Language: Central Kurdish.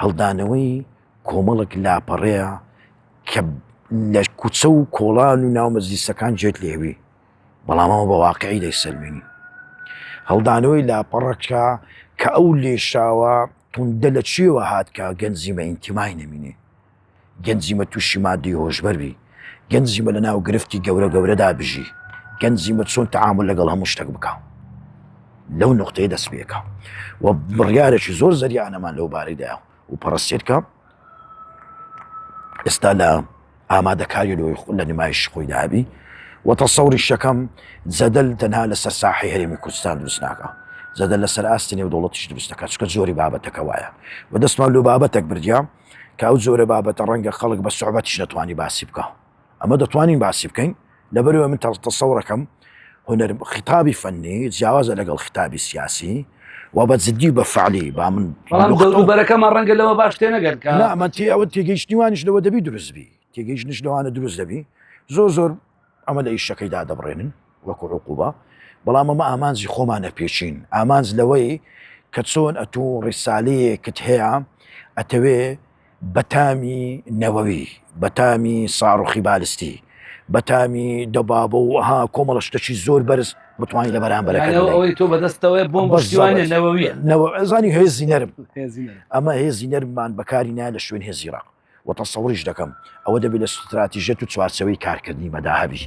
هەڵدانەوەی کۆمەڵک لاپەڕەیە کە لە کوچە و کۆڵان و ناو مەجلیسەکان جێت لێوی، بەڵامەوە بە واقعی دەیسەلمێنی. هەڵدانەوەی لاپەڕەکە کە ئەو لێشاوە توندە لە چێوە هات کە گەنجیمە ئینتیمای نەمینێ، گەنجیمە تووشی مادی هۆشبەروی، گەنجیمە لە ناو گرفتی گەورە گەورەدا بژی، گەنجیمە چۆن تەعامل لەگەڵ هەموو شتێک بکە، لەو نقطەیە دەست پێکە و بڕیارێکی زۆر زەریانەمان لەو بارەیدا و پەڕەستێتکە ئێستا لە ئامادەکاری لە نمایش خۆی دابی و تەسەوری شەکەم جەدەل تەنها لەسەر ساحەی هەرێمی کوردستان دروست ناکە، جەدەل لەسەر ئاستی نێودەوڵەتیش دروست دەکات، چونکە زۆری بابەتەکە وایە و دەستمان لەو بابەتێک بردیا کە ئەو جۆرە بابەتە ڕەنگە خەڵک بە سوحبەتیش نەتوانی باسی بکە، ئەمە دەتوانین باسی بکەین لەبەرەوە من تەسەوڕەکەم هونەر خیتابی فەنی جیاوازە لەگەڵ خیتابی سیاسی و بە جددی بە فعلی با من دەوروبەرەکەمان ڕەنگە لەوە باش تێ نەگەن کە ئەمە ئەوە تێگەیشتنیوانش لەوە دەبی دروستبی، تێگەیشتنش لەوانە دروست دەبی، زۆر ئەمە لە ئیشەکەیدا دەبڕێنن وەکو عقوبە، بەڵام ئەمە ئامانجی خۆمانە پێچین، ئامانج لەوەی کە چۆن ئەتوو ڕیسالەیەکت هەیە ئەتەوێ بەتامی نەوەوی، بەتامی ساڕوخی بالستی، بەتامی دەبابە و ئەها کۆمەڵە شتێکی زۆر بەرز بتوانین لە بەرامبەرەکە ئەوەی تۆ بەدەستەوەی بۆم بەشتیوانێ نەوەویە ئەزانی هێزی نەرم، ئەمە هێزی نەرممان بەکاری نا لە شوێن هێزیڕە و تەسەوریش دەکەم ئەوە دەبێت لە استراتیژێت و چوارچەوەی کارکردنی بەدا هەبی.